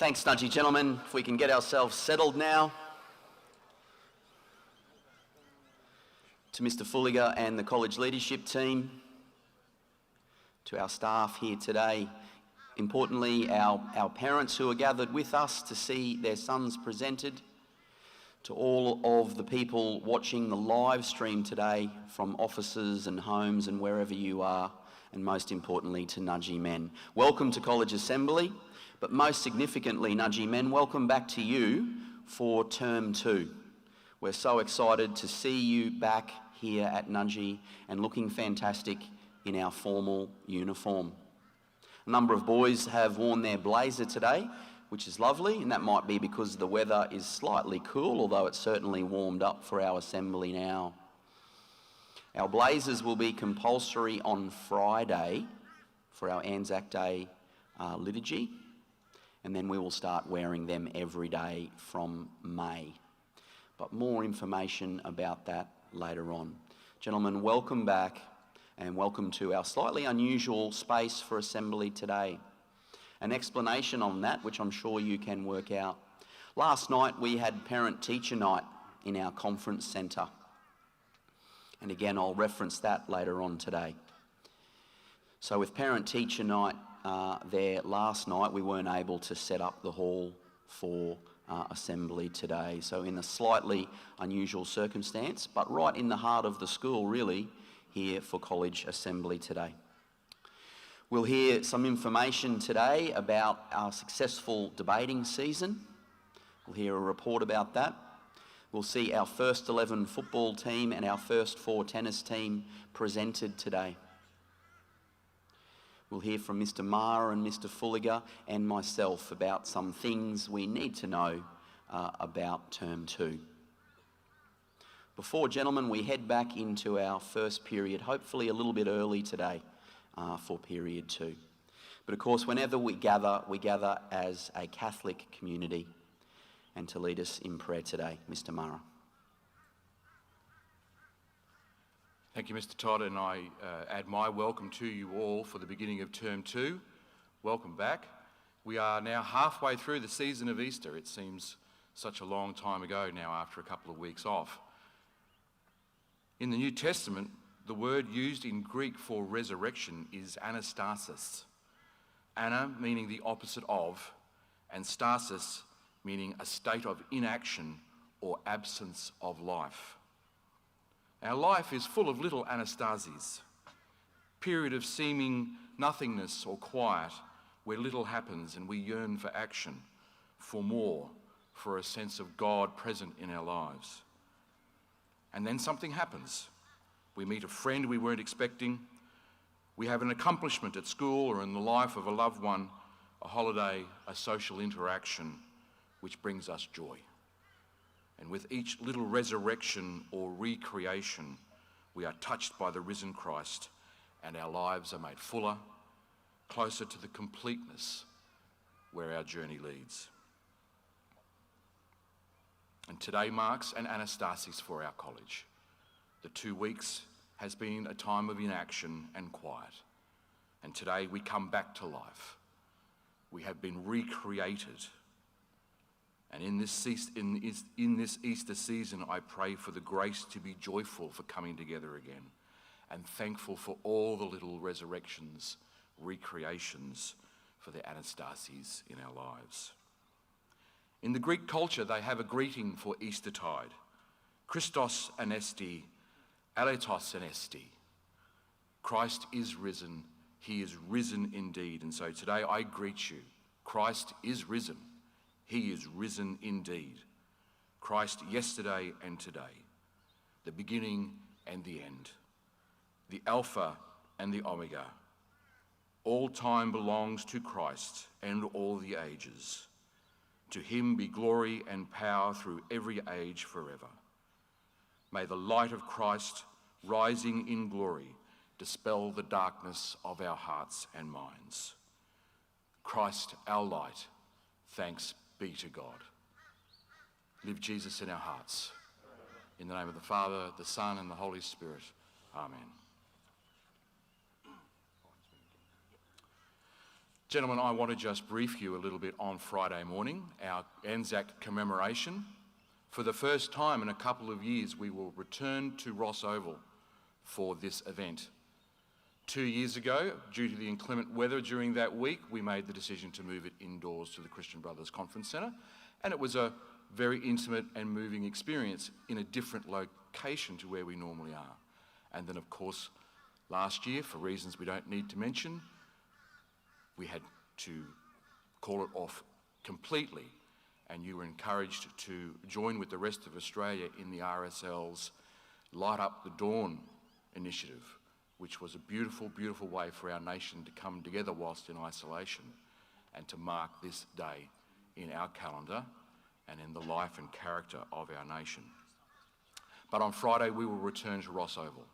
Thanks, Nudgee. Gentlemen, if we can get ourselves settled now. To Mr. Fulliger and the college leadership team, to our staff here today, importantly our parents who are gathered with us to see their sons presented, to all of the people watching the live stream today from offices and homes and wherever you are, and most importantly to Nudgee men. Welcome to College Assembly, but most significantly, Nudgee men, welcome back to you for Term 2. We're so excited to see you back here at Nudgee and looking fantastic in our formal uniform. A number of boys have worn their blazer today, which is lovely, and that might be because the weather is slightly cool, although it's certainly warmed up for our assembly now. Our blazers will be compulsory on Friday for our Anzac Day liturgy, and then we will start wearing them every day from May. But more information about that later on. Gentlemen, welcome back and welcome to our slightly unusual space for assembly today. An explanation on that, which I'm sure you can work out. Last night we had parent-teacher night in our conference centre. And again, I'll reference that later on today. So with parent-teacher night there last night, we weren't able to set up the hall for assembly today. So in a slightly unusual circumstance, but right in the heart of the school really, here for college assembly today. We'll hear some information today about our successful debating season. We'll hear a report about that. We'll see our first 11 football team and our first 4 tennis team presented today. We'll hear from Mr. Maher and Mr. Fulliger and myself about some things we need to know about Term 2. Before, gentlemen, we head back into our first period, hopefully a little bit early today for period 2. But of course, whenever we gather as a Catholic community. And to lead us in prayer today, Mr. Maher. Thank you, Mr. Todd, and I add my welcome to you all for the beginning of Term 2. Welcome back. We are now halfway through the season of Easter. It seems such a long time ago now after a couple of weeks off. In the New Testament, the word used in Greek for resurrection is anastasis. Ana meaning the opposite of, and stasis meaning a state of inaction or absence of life. Our life is full of little anastases, period of seeming nothingness or quiet where little happens and we yearn for action, for more, for a sense of God present in our lives. And then something happens. We meet a friend we weren't expecting. We have an accomplishment at school or in the life of a loved one, a holiday, a social interaction, which brings us joy. And with each little resurrection or recreation, we are touched by the risen Christ and our lives are made fuller, closer to the completeness where our journey leads. And today marks an anastasis for our college. The 2 weeks has been a time of inaction and quiet. And today we come back to life. We have been recreated. And in this Easter season, I pray for the grace to be joyful for coming together again and thankful for all the little resurrections, recreations for the anastases in our lives. In the Greek culture, they have a greeting for Eastertide. Christos anesti, aletos anesti. Christ is risen. He is risen indeed. And so today I greet you. Christ is risen. He is risen indeed. Christ yesterday and today, the beginning and the end, the Alpha and the Omega. All time belongs to Christ and all the ages. To him be glory and power through every age forever. May the light of Christ, rising in glory, dispel the darkness of our hearts and minds. Christ, our light, thanks be to God. Live Jesus in our hearts. In the name of the Father, the Son, and the Holy Spirit. Amen. Gentlemen, I want to just brief you a little bit on Friday morning, our Anzac commemoration. For the first time in a couple of years, we will return to Ross Oval for this event. 2 years ago, due to the inclement weather during that week, we made the decision to move it indoors to the Christian Brothers Conference Centre, and it was a very intimate and moving experience in a different location to where we normally are. And then, of course, last year, for reasons we don't need to mention, we had to call it off completely, and you were encouraged to join with the rest of Australia in the RSL's Light Up the Dawn initiative, which was a beautiful, beautiful way for our nation to come together whilst in isolation and to mark this day in our calendar and in the life and character of our nation. But on Friday, we will return to Ross Oval.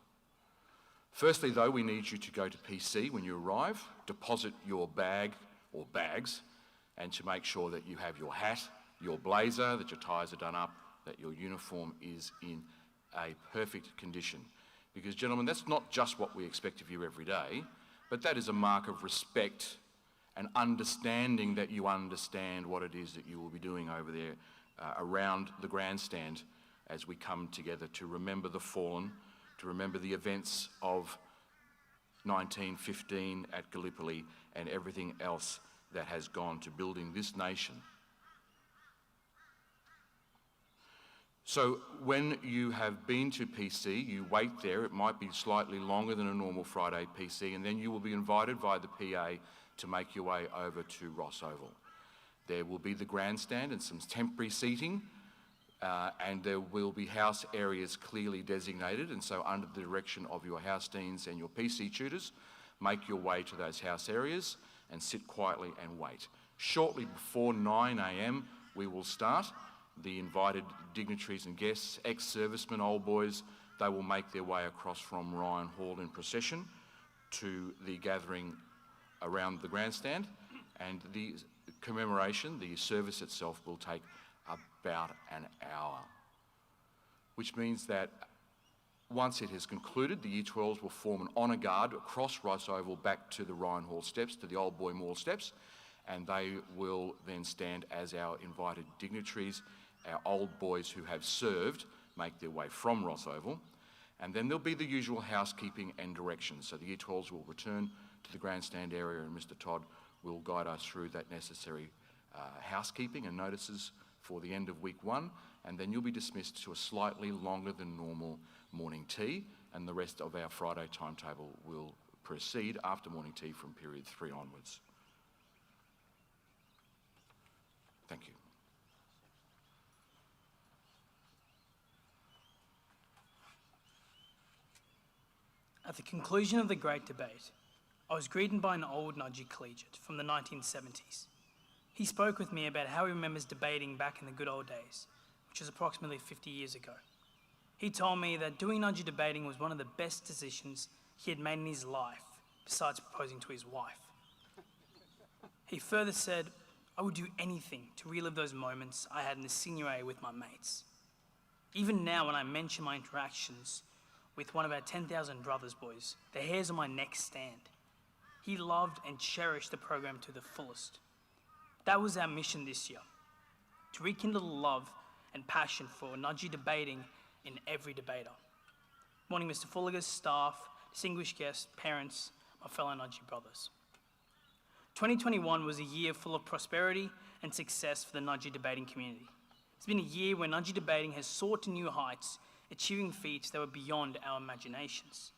Firstly, though, we need you to go to PC when you arrive, deposit your bag or bags, and to make sure that you have your hat, your blazer, that your ties are done up, that your uniform is in a perfect condition. Because, gentlemen, that's not just what we expect of you every day, but that is a mark of respect and understanding that you understand what it is that you will be doing over there around the grandstand as we come together to remember the fallen, to remember the events of 1915 at Gallipoli and everything else that has gone to building this nation. So when you have been to PC, you wait there. It might be slightly longer than a normal Friday PC, and then you will be invited by the PA to make your way over to Ross Oval. There will be the grandstand and some temporary seating, and there will be house areas clearly designated, and so under the direction of your house deans and your PC tutors, make your way to those house areas and sit quietly and wait. Shortly before 9 a.m, we will start. The invited dignitaries and guests, ex-servicemen, old boys, they will make their way across from Ryan Hall in procession to the gathering around the grandstand, and the commemoration, the service itself, will take about an hour, which means that once it has concluded, the Year 12s will form an honour guard across Ross Oval back to the Ryan Hall steps, to the Old Boy Mall steps, and they will then stand as our invited dignitaries, our old boys who have served, make their way from Ross Oval, and then there'll be the usual housekeeping and directions. So the Year 12s will return to the grandstand area, and Mr. Todd will guide us through that necessary housekeeping and notices for the end of week 1, and then you'll be dismissed to a slightly longer than normal morning tea, and the rest of our Friday timetable will proceed after morning tea from period 3 onwards. Thank you. At the conclusion of the Great Debate, I was greeted by an old Nudgee collegiate from the 1970s. He spoke with me about how he remembers debating back in the good old days, which was approximately 50 years ago. He told me that doing Nudgee debating was one of the best decisions he had made in his life, besides proposing to his wife. He further said, "I would do anything to relive those moments I had in the senior A with my mates. Even now, when I mention my interactions with one of our 10,000 brothers boys, the hairs on my neck stand." He loved and cherished the program to the fullest. That was our mission this year, to rekindle the love and passion for Nudgee debating in every debater. Morning, Mr. Fulliger, staff, distinguished guests, parents, my fellow Nudgee brothers. 2021 was a year full of prosperity and success for the Nudgee debating community. It's been a year where Nudgee debating has soared to new heights, achieving feats that were beyond our imaginations.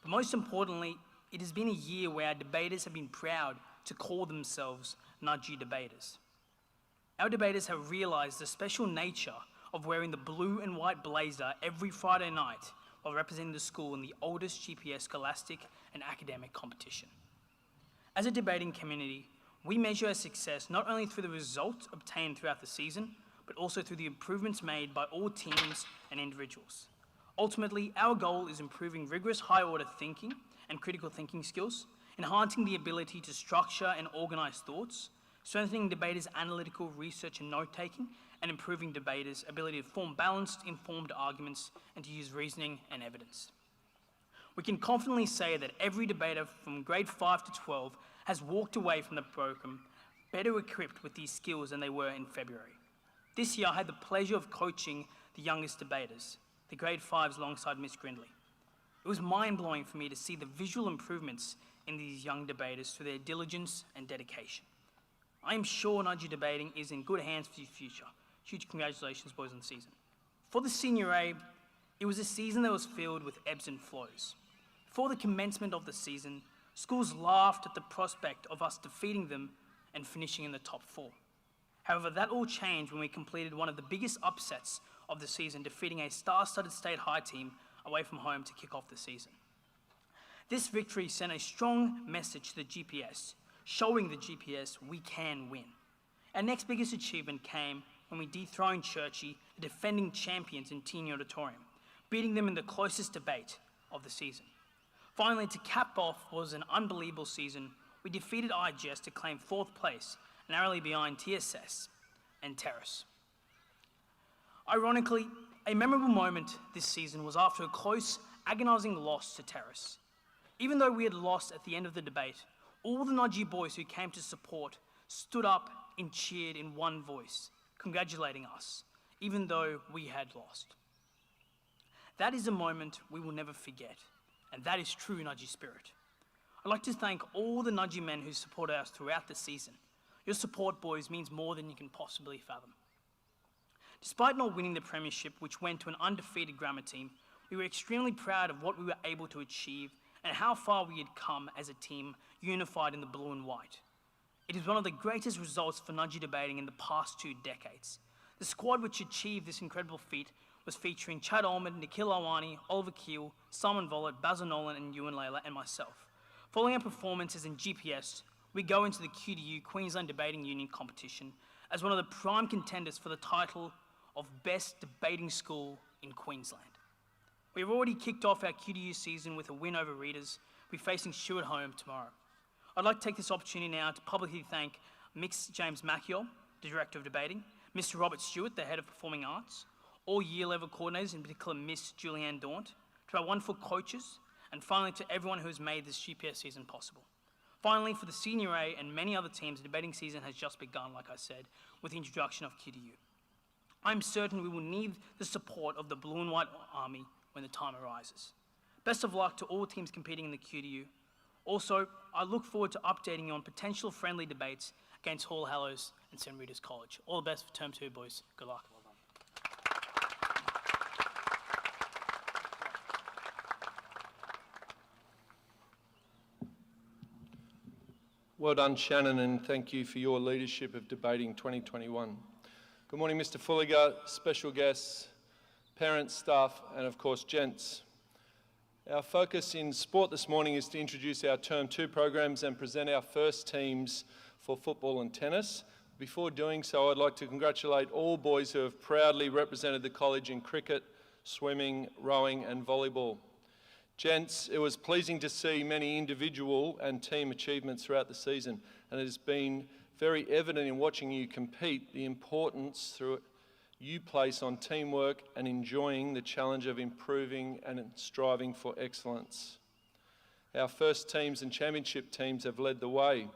But most importantly, it has been a year where our debaters have been proud to call themselves Nudgee debaters. Our debaters have realised the special nature of wearing the blue and white blazer every Friday night while representing the school in the oldest GPS scholastic and academic competition. As a debating community, we measure our success not only through the results obtained throughout the season, but also through the improvements made by all teams and individuals. Ultimately, our goal is improving rigorous high-order thinking and critical thinking skills, enhancing the ability to structure and organise thoughts, strengthening debaters' analytical research and note-taking, and improving debaters' ability to form balanced, informed arguments and to use reasoning and evidence. We can confidently say that every debater from grade 5 to 12 has walked away from the program better equipped with these skills than they were in February. This year, I had the pleasure of coaching the youngest debaters, the grade 5s alongside Miss Grindley. It was mind-blowing for me to see the visual improvements in these young debaters through their diligence and dedication. I am sure Nudgee debating is in good hands for the future. Huge congratulations, boys, on the season. For the Senior A, it was a season that was filled with ebbs and flows. Before the commencement of the season, schools laughed at the prospect of us defeating them and finishing in the top 4. However, that all changed when we completed one of the biggest upsets of the season, defeating a star-studded state high team away from home to kick off the season. This victory sent a strong message to the GPS, showing the GPS we can win. Our next biggest achievement came when we dethroned Churchie, the defending champions in Teen Auditorium, beating them in the closest debate of the season. Finally, to cap off what was an unbelievable season, we defeated IGS to claim 4th place, narrowly behind TSS and Terrace. Ironically, a memorable moment this season was after a close, agonising loss to Terrace. Even though we had lost at the end of the debate, all the Nudgee boys who came to support stood up and cheered in one voice, congratulating us, even though we had lost. That is a moment we will never forget, and that is true Nudgee spirit. I'd like to thank all the Nudgee men who supported us throughout the season. Your support, boys, means more than you can possibly fathom. Despite not winning the premiership, which went to an undefeated grammar team, we were extremely proud of what we were able to achieve and how far we had come as a team unified in the blue and white. It is one of the greatest results for Nudgee debating in the past 2 decades. The squad which achieved this incredible feat was featuring Chad Ullman, Nikhil Awani, Oliver Keel, Simon Vollett, Basil Nolan, and Ewan Layla, and myself. Following our performances in GPS, we go into the QDU Queensland Debating Union competition as one of the prime contenders for the title of Best Debating School in Queensland. We have already kicked off our QDU season with a win over Readers. We're facing Stuart home tomorrow. I'd like to take this opportunity now to publicly thank Mix James Macchiol, the Director of Debating, Mr. Robert Stewart, the Head of Performing Arts, all year level coordinators, in particular Miss Julianne Daunt, to our wonderful coaches, and finally to everyone who has made this GPS season possible. Finally, for the Senior A and many other teams, the debating season has just begun, like I said, with the introduction of QDU. I'm certain we will need the support of the Blue and White Army when the time arises. Best of luck to all teams competing in the QDU. Also, I look forward to updating you on potential friendly debates against Hall Hallows and St. Rita's College. All the best for Term 2, boys. Good luck. Well done. Well done, Shannon, and thank you for your leadership of Debating 2021. Good morning, Mr. Fulliger, special guests, parents, staff, and of course, gents. Our focus in sport this morning is to introduce our Term 2 programs and present our first teams for football and tennis. Before doing so, I'd like to congratulate all boys who have proudly represented the college in cricket, swimming, rowing, and volleyball. Gents, it was pleasing to see many individual and team achievements throughout the season, and it has been very evident in watching you compete the importance you place on teamwork and enjoying the challenge of improving and striving for excellence. Our first teams and championship teams have led the way.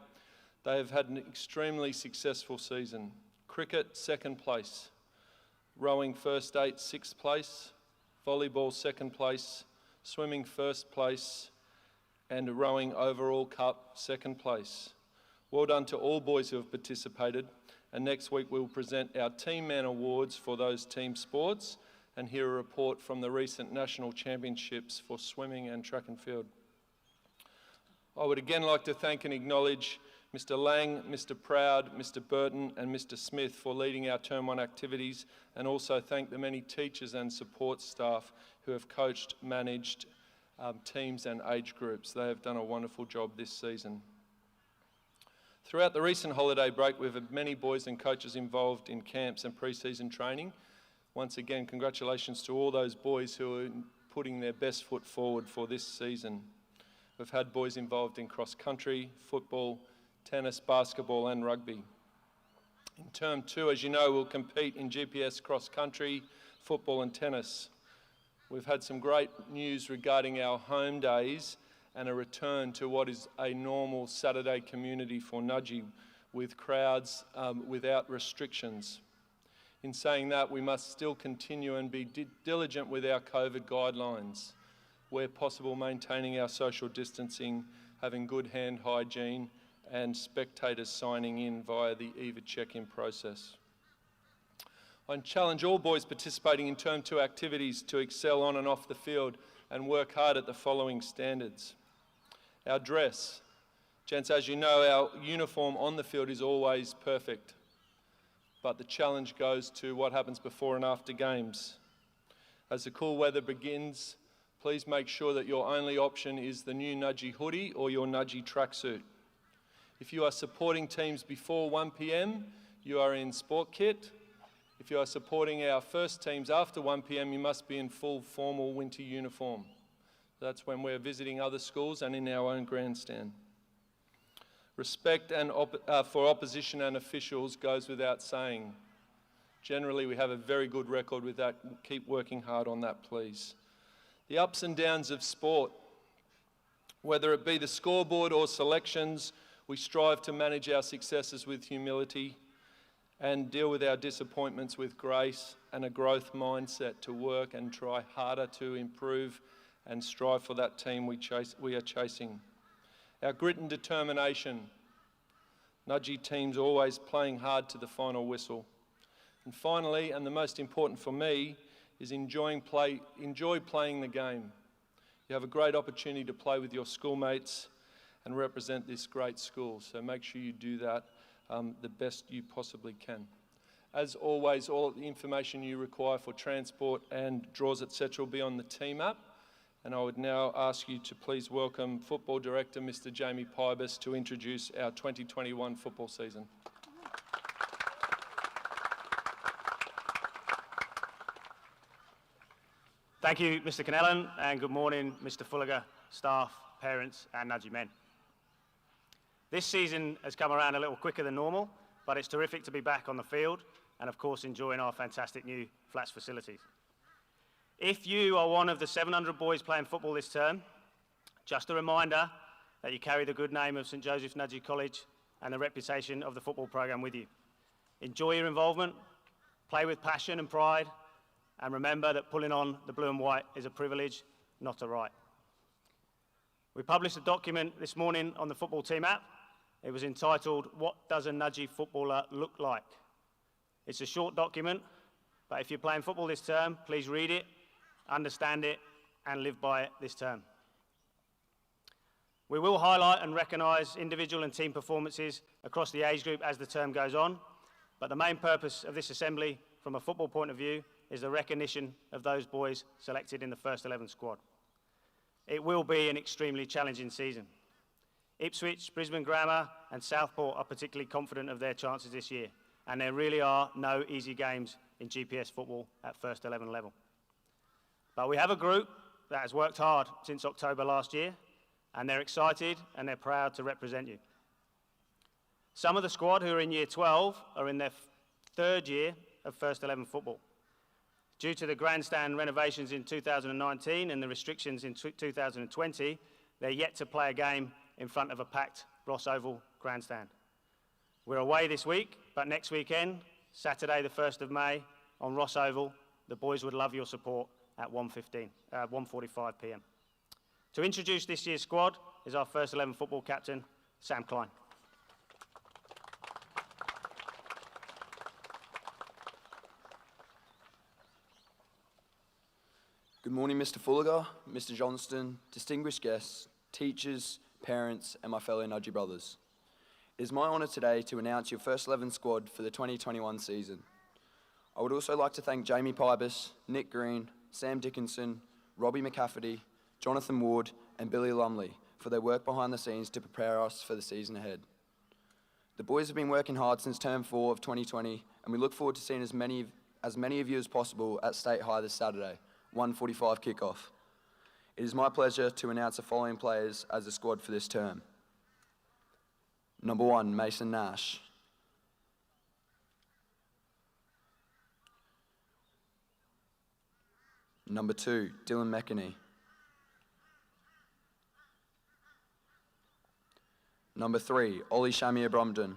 They have had an extremely successful season. Cricket, 2nd place. Rowing first 8, 6th place. Volleyball, 2nd place. Swimming, 1st place. And rowing overall cup, 2nd place. Well done to all boys who have participated. And next week we'll present our Team Man Awards for those team sports and hear a report from the recent national championships for swimming and track and field. I would again like to thank and acknowledge Mr. Lang, Mr. Proud, Mr. Burton and Mr. Smith for leading our Term 1 activities, and also thank the many teachers and support staff who have coached, managed teams and age groups. They have done a wonderful job this season. Throughout the recent holiday break, we've had many boys and coaches involved in camps and pre-season training. Once again, congratulations to all those boys who are putting their best foot forward for this season. We've had boys involved in cross-country, football, tennis, basketball and rugby. In Term 2, as you know, we'll compete in GPS cross-country, football and tennis. We've had some great news regarding our home days and a return to what is a normal Saturday community for Nudgee, with crowds without restrictions. In saying that, we must still continue and be diligent with our COVID guidelines, where possible maintaining our social distancing, having good hand hygiene, and spectators signing in via the EVA check-in process. I challenge all boys participating in Term 2 activities to excel on and off the field and work hard at the following standards. Our dress. Gents, as you know, our uniform on the field is always perfect, but the challenge goes to what happens before and after games. As the cool weather begins, please make sure that your only option is the new Nudgee hoodie or your Nudgee tracksuit. If you are supporting teams before 1 p.m, you are in sport kit. If you are supporting our first teams after 1 p.m, you must be in full formal winter uniform. That's when we're visiting other schools and in our own grandstand. Respect for opposition and officials goes without saying. Generally, we have a very good record with that. Keep working hard on that, please. The ups and downs of sport, whether it be the scoreboard or selections, we strive to manage our successes with humility and deal with our disappointments with grace and a growth mindset to work and try harder to improve and strive for that team we are chasing. Our grit and determination. Nudgee teams always playing hard to the final whistle. And finally, and the most important for me, is enjoy playing the game. You have a great opportunity to play with your schoolmates and represent this great school, so make sure you do that the best you possibly can. As always, all of the information you require for transport and draws, etc., will be on the team app. And I would now ask you to please welcome Football Director Mr. Jamie Pybus to introduce our 2021 football season. Thank you, Mr. Cannellan, and good morning, Mr. Fulliger, staff, parents, and Nudgee men. This season has come around a little quicker than normal, but it's terrific to be back on the field and, of course, enjoying our fantastic new flats facilities. If you are one of the 700 boys playing football this term, just a reminder that you carry the good name of St Joseph's Nudgee College and the reputation of the football programme with you. Enjoy your involvement, play with passion and pride, and remember that pulling on the blue and white is a privilege, not a right. We published a document this morning on the football team app. It was entitled, "What Does a Nudgee Footballer Look Like?" It's a short document, but if you're playing football this term, please read it, understand it, and live by it this term. We will highlight and recognise individual and team performances across the age group as the term goes on, but the main purpose of this assembly, from a football point of view, is the recognition of those boys selected in the first 11 squad. It will be an extremely challenging season. Ipswich, Brisbane Grammar and Southport are particularly confident of their chances this year, and there really are no easy games in GPS football at first 11 level. But we have a group that has worked hard since October last year, and they're excited and they're proud to represent you. Some of the squad who are in year 12 are in their third year of first 11 football. Due to the grandstand renovations in 2019 and the restrictions in 2020, they're yet to play a game in front of a packed Ross Oval grandstand. We're away this week, but next weekend, Saturday the 1st of May, on Ross Oval, the boys would love your support at 1:45 p.m. To introduce this year's squad is our first 11 football captain, Sam Klein. Good morning, Mr. Fulliger, Mr. Johnston, distinguished guests, teachers, parents, and my fellow Nudgee brothers. It is my honour today to announce your first 11 squad for the 2021 season. I would also like to thank Jamie Pybus, Nick Green, Sam Dickinson, Robbie McCafferty, Jonathan Ward, and Billy Lumley for their work behind the scenes to prepare us for the season ahead. The boys have been working hard since term 4 of 2020, and we look forward to seeing as many of you as possible at State High this Saturday, 1:45 kickoff. It is my pleasure to announce the following players as the squad for this term. Number 1, Mason Nash. Number 2, Dylan McInerney. Number 3, Ollie Shamir Bromden.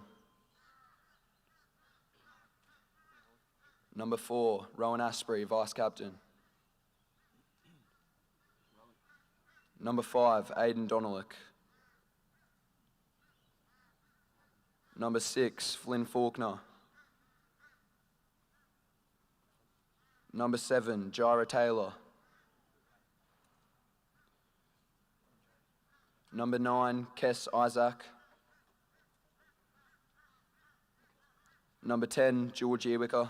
Number 4, Rowan Asprey, Vice Captain. Number 5, Aidan Donalick. Number 6, Flynn Faulkner. Number 7, Jaira Taylor. Number 9, Kess Isaac. Number 10, George Ewicker.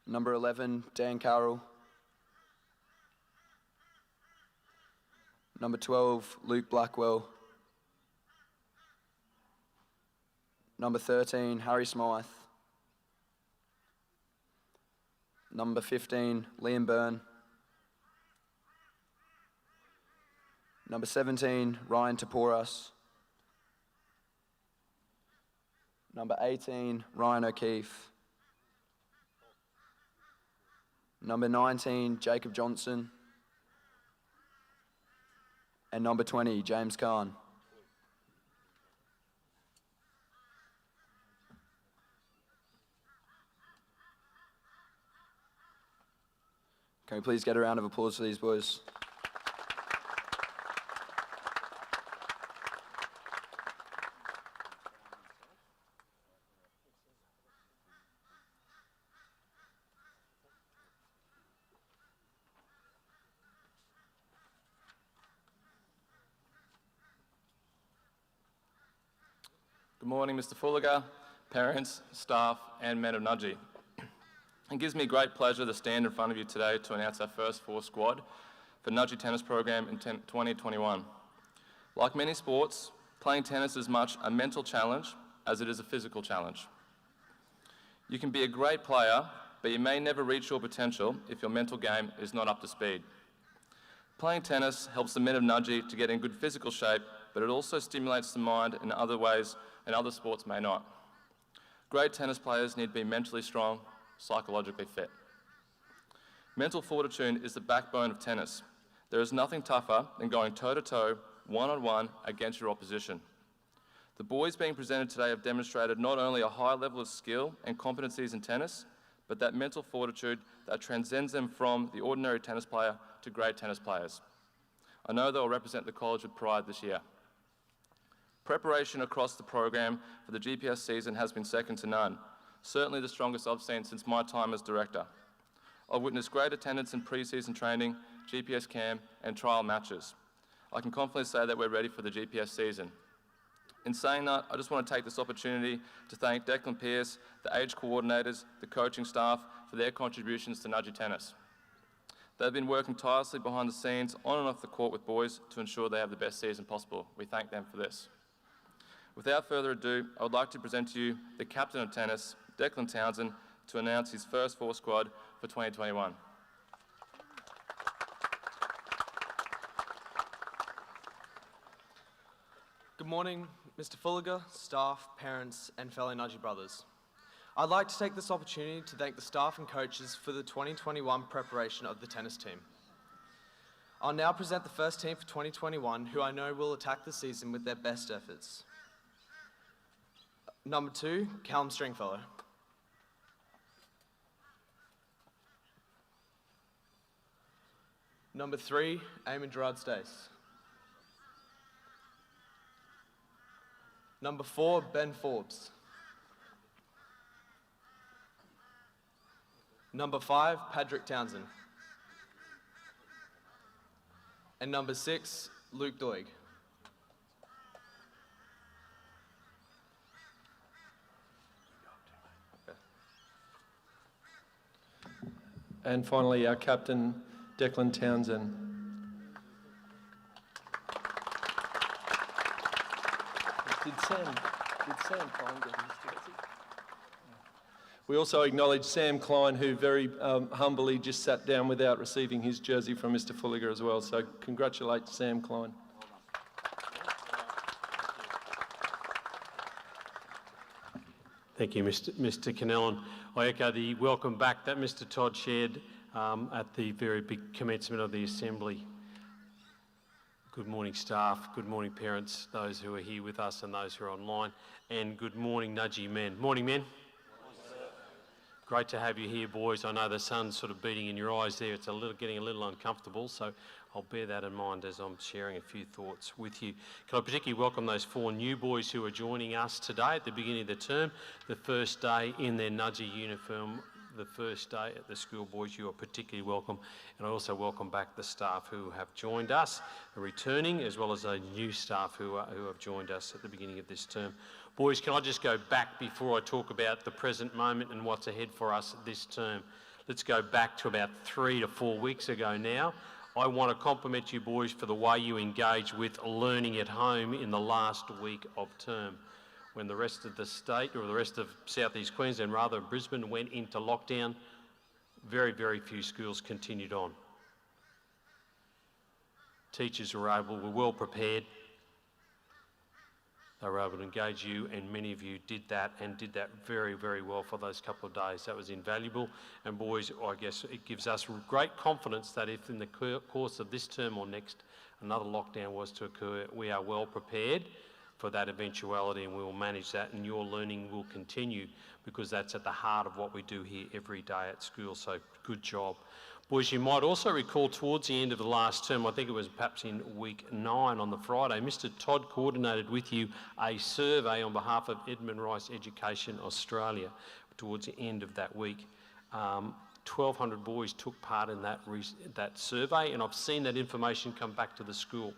Number 11, Dan Carroll. Number 12, Luke Blackwell. Number 13, Harry Smythe. Number 15, Liam Byrne. Number 17, Ryan Taporas. Number 18, Ryan O'Keefe. Number 19, Jacob Johnson. And number 20, James Kahn. Can we please get a round of applause for these boys? Good morning, Mr. Fulliger, parents, staff, and men of Nudgee. It gives me great pleasure to stand in front of you today to announce our first 4 squad for Nudgee Tennis Program in 2021. Like many sports, playing tennis is as much a mental challenge as it is a physical challenge. You can be a great player, but you may never reach your potential if your mental game is not up to speed. Playing tennis helps the men of Nudgee to get in good physical shape, but it also stimulates the mind in other ways and other sports may not. Great tennis players need to be mentally strong, psychologically fit. Mental fortitude is the backbone of tennis. There is nothing tougher than going toe-to-toe, one-on-one against your opposition. The boys being presented today have demonstrated not only a high level of skill and competencies in tennis, but that mental fortitude that transcends them from the ordinary tennis player to great tennis players. I know they'll represent the college with pride this year. Preparation across the program for the GPS season has been second to none, certainly the strongest I've seen since my time as director. I've witnessed great attendance in pre-season training, GPS camp, and trial matches. I can confidently say that we're ready for the GPS season. In saying that, I just want to take this opportunity to thank Declan Pearce, the age coordinators, the coaching staff for their contributions to Nudgee Tennis. They've been working tirelessly behind the scenes, on and off the court with boys to ensure they have the best season possible. We thank them for this. Without further ado, I would like to present to you the captain of tennis, Declan Townsend, to announce his first 4 squad for 2021. Good morning, Mr. Fulliger, staff, parents, and fellow Nudgee brothers. I'd like to take this opportunity to thank the staff and coaches for the 2021 preparation of the tennis team. I'll now present the first team for 2021, who I know will attack the season with their best efforts. Number 2, Callum Stringfellow. Number 3, Eamon Gerard Stace. Number 4, Ben Forbes. Number 5, Patrick Townsend. And number 6, Luke Doig. And finally, our captain, Declan Townsend. Did Sam Klein get his jersey? We also acknowledge Sam Klein, who very humbly just sat down without receiving his jersey from Mr. Fulliger as well. So congratulate Sam Klein. Thank you, Mr. Cannellan. I echo the welcome back that Mr. Todd shared at the very big commencement of the Assembly. Good morning, staff. Good morning, parents, those who are here with us and those who are online. And good morning, Nudgee men. Morning, men. Great to have you here, boys. I know the sun's sort of beating in your eyes there. It's getting a little uncomfortable, so I'll bear that in mind as I'm sharing a few thoughts with you. Can I particularly welcome those 4 new boys who are joining us today at the beginning of the term, the first day in their Nudgee uniform, the first day at the school. Boys, you are particularly welcome. And I also welcome back the staff who have joined us, returning, as well as new staff who have joined us at the beginning of this term. Boys, can I just go back before I talk about the present moment and what's ahead for us this term? Let's go back to about 3 to 4 weeks ago now. I want to compliment you boys for the way you engage with learning at home in the last week of term. When the rest of the state, or the rest of South East Queensland, rather, Brisbane went into lockdown, very, very few schools continued on. Teachers were well prepared. They were able to engage you, and many of you did that very, very well for those couple of days. That was invaluable. And boys, I guess it gives us great confidence that if in the course of this term or next another lockdown was to occur, we are well prepared for that eventuality, and we will manage that, and your learning will continue, because that's at the heart of what we do here every day at school. So good job. Boys, you might also recall towards the end of the last term, I think it was perhaps in week 9 on the Friday, Mr. Todd coordinated with you a survey on behalf of Edmund Rice Education Australia towards the end of that week. 1,200 boys took part in that survey, and I've seen that information come back to the school.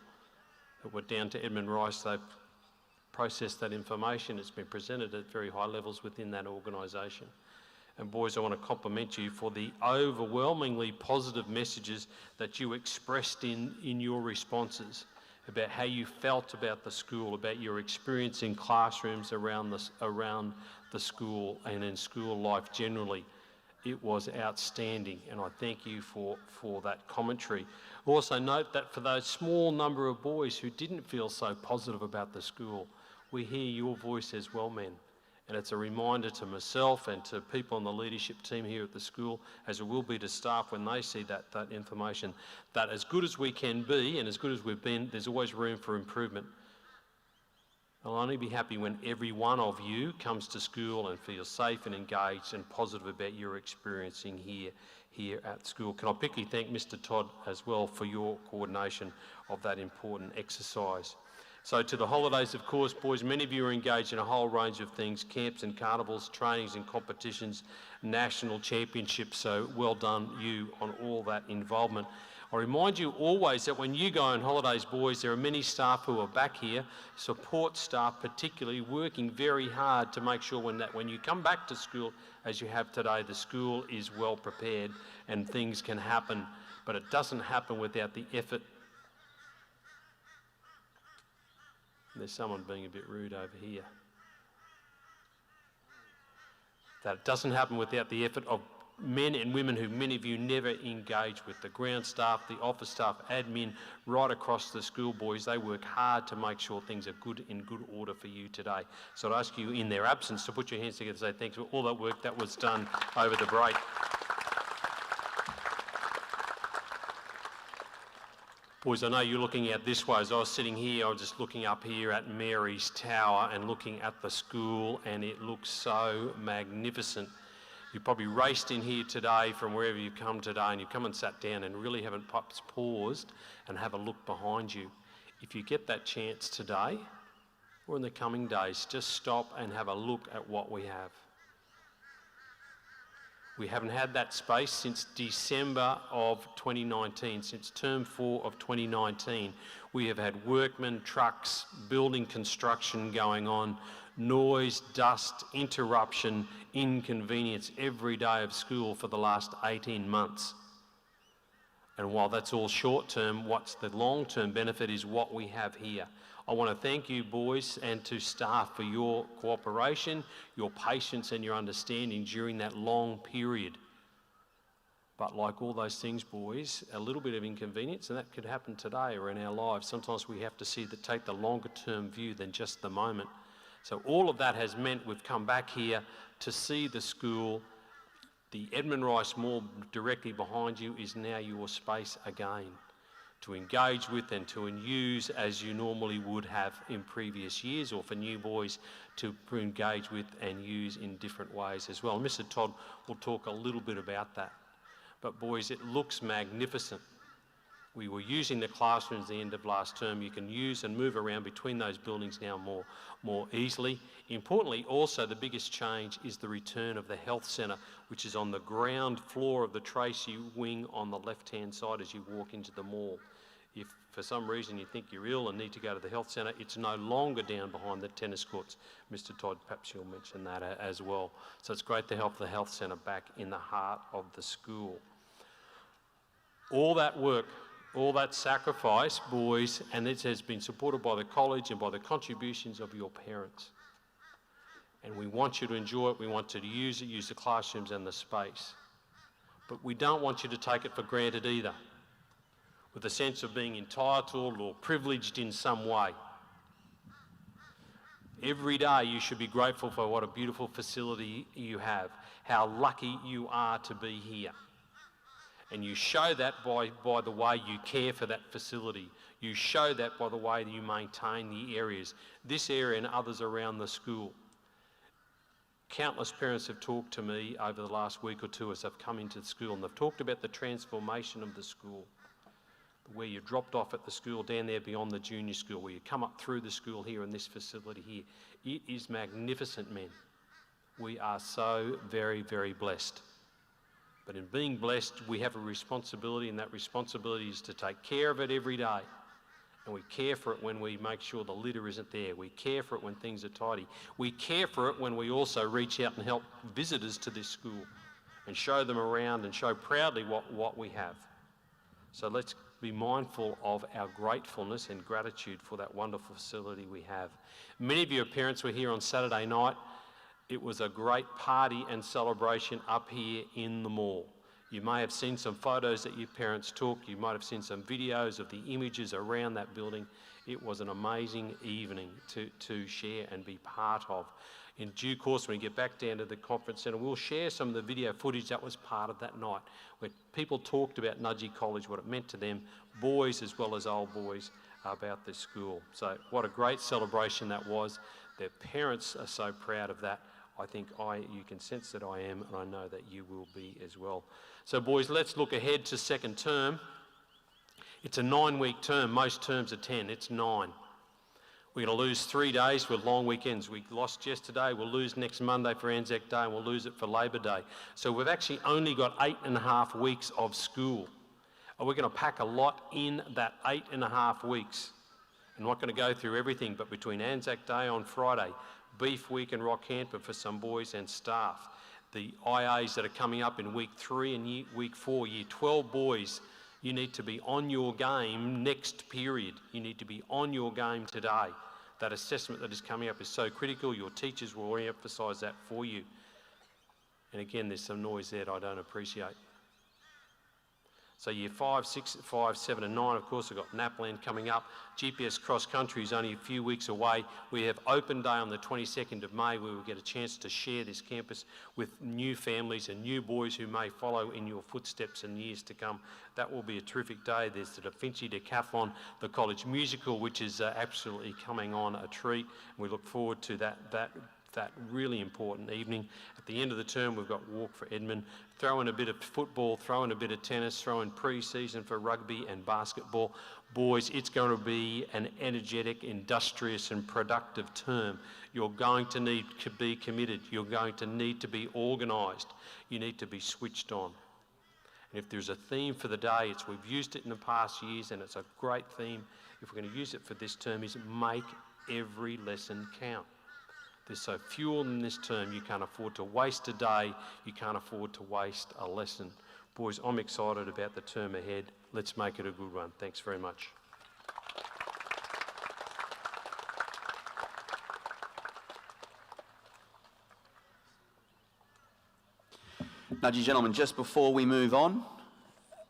It went down to Edmund Rice. They've processed that information. It's been presented at very high levels within that organisation. And boys, I want to compliment you for the overwhelmingly positive messages that you expressed in your responses about how you felt about the school, about your experience in classrooms around the school and in school life generally. It was outstanding, and I thank you for that commentary. Also note that for those small number of boys who didn't feel so positive about the school, we hear your voice as well, men. And it's a reminder to myself and to people on the leadership team here at the school, as it will be to staff when they see that information, that as good as we can be and as good as we've been, there's always room for improvement. I'll only be happy when every one of you comes to school and feels safe and engaged and positive about your experiencing here at school. Can I particularly thank Mr. Todd as well for your coordination of that important exercise. So to the holidays, of course, boys, many of you are engaged in a whole range of things, camps and carnivals, trainings and competitions, national championships, so well done you on all that involvement. I remind you always that when you go on holidays, boys, there are many staff who are back here, support staff particularly, working very hard to make sure when you come back to school, as you have today, the school is well prepared and things can happen, but it doesn't happen without the effort. There's someone being a bit rude over here. That it doesn't happen without the effort of men and women who many of you never engage with. The ground staff, the office staff, admin, right across the school, boys. They work hard to make sure things are in good order for you today. So I'd ask you in their absence to put your hands together and say thanks for all that work that was done over the break. Boys, I know you're looking out this way. As I was sitting here, I was just looking up here at Mary's Tower and looking at the school, and it looks so magnificent. You probably raced in here today from wherever you've come today, and you've come and sat down and really haven't perhaps paused and have a look behind you. If you get that chance today or in the coming days, just stop and have a look at what we have. We haven't had that space since December of 2019, since term 4 of 2019. We have had workmen, trucks, building construction going on, noise, dust, interruption, inconvenience every day of school for the last 18 months. And while that's all short term, what's the long term benefit is what we have here. I want to thank you, boys, and to staff for your cooperation, your patience and your understanding during that long period. But like all those things, boys, a little bit of inconvenience, and that could happen today or in our lives. Sometimes we have to take the longer term view than just the moment. So all of that has meant we've come back here to see the school. The Edmund Rice Mall directly behind you is now your space again to engage with and to use as you normally would have in previous years, or for new boys to engage with and use in different ways as well. And Mr. Todd will talk a little bit about that. But boys, it looks magnificent. We were using the classrooms at the end of last term. You can use and move around between those buildings now more easily. Importantly, also, the biggest change is the return of the health centre, which is on the ground floor of the Tracy wing on the left-hand side as you walk into the mall. If for some reason you think you're ill and need to go to the health centre, it's no longer down behind the tennis courts. Mr. Todd, perhaps you'll mention that as well. So it's great to have the health centre back in the heart of the school. All that work, all that sacrifice, boys, and it has been supported by the college and by the contributions of your parents. And we want you to enjoy it, we want you to use it, use the classrooms and the space. But we don't want you to take it for granted either, with a sense of being entitled or privileged in some way. Every day you should be grateful for what a beautiful facility you have, how lucky you are to be here. And you show that by the way you care for that facility. You show that by the way that you maintain the areas, this area and others around the school. Countless parents have talked to me over the last week or two as I've come into the school, and they've talked about the transformation of the school. Where you dropped off at the school down there beyond the junior school, where you come up through the school here in this facility here. It is magnificent, men. We are so very, very blessed. But in being blessed, we have a responsibility, and that responsibility is to take care of it every day. And we care for it when we make sure the litter isn't there. We care for it when things are tidy. We care for it when we also reach out and help visitors to this school and show them around and show proudly what we have. So let's be mindful of our gratefulness and gratitude for that wonderful facility we have. Many of your parents were here on Saturday night. It was a great party and celebration up here in the mall. You may have seen some photos that your parents took. You might have seen some videos of the images around that building. It was an amazing evening to share and be part of. In due course, when we get back down to the conference centre, we'll share some of the video footage that was part of that night, where people talked about Nudgee College, what it meant to them, boys as well as old boys, about this school. So what a great celebration that was. Their parents are so proud of that. I think you can sense that I am, and I know that you will be as well. So boys, let's look ahead to second term. It's a 9-week term. Most terms are 10. It's 9. We're going to lose 3 days with long weekends. We lost yesterday, we'll lose next Monday for Anzac Day, and we'll lose it for Labor Day. So we've actually only got 8.5 weeks of school. And we're going to pack a lot in that 8.5 weeks. I'm not going to go through everything, but between Anzac Day on Friday, Beef Week in Rockhampton for some boys and staff, the IAs that are coming up in week 3 and week 4, year 12 boys, you need to be on your game next period. You need to be on your game today. That assessment that is coming up is so critical. Your teachers will re-emphasise that for you. And again, there's some noise there that I don't appreciate. So year 5, 6, 5, 7 and 9, of course, we've got NAPLAN coming up. GPS Cross Country is only a few weeks away. We have Open Day on the 22nd of May, where we'll get a chance to share this campus with new families and new boys who may follow in your footsteps in years to come. That will be a terrific day. There's the Da Vinci Decathlon, the College Musical, which is absolutely coming on a treat. We look forward to that really important evening. At the end of the term, we've got Walk for Edmund. Throw in a bit of football, throw in a bit of tennis, throw in pre-season for rugby and basketball. Boys, it's going to be an energetic, industrious and productive term. You're going to need to be committed. You're going to need to be organised. You need to be switched on. And if there's a theme for the day, we've used it in the past years and it's a great theme. If we're going to use it for this term, is make every lesson count. There's so few in this term, you can't afford to waste a day, you can't afford to waste a lesson. Boys, I'm excited about the term ahead. Let's make it a good one. Thanks very much. Nudgee gentlemen, just before we move on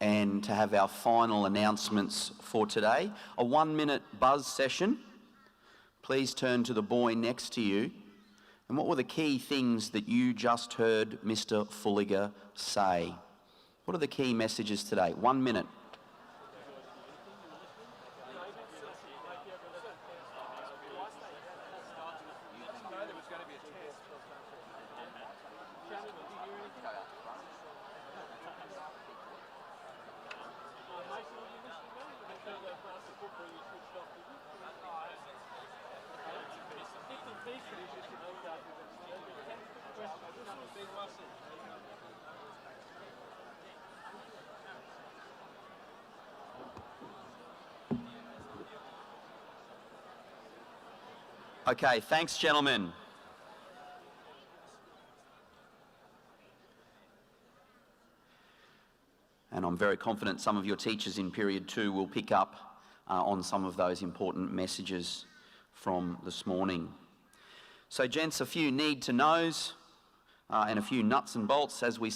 and to have our final announcements for today, a 1-minute buzz session. Please turn to the boy next to you. And what were the key things that you just heard Mr. Fulliger say? What are the key messages today? 1 minute. Okay, thanks, gentlemen. And I'm very confident some of your teachers in period 2 will pick up on some of those important messages from this morning. So, gents, a few need-to-knows and a few nuts and bolts as we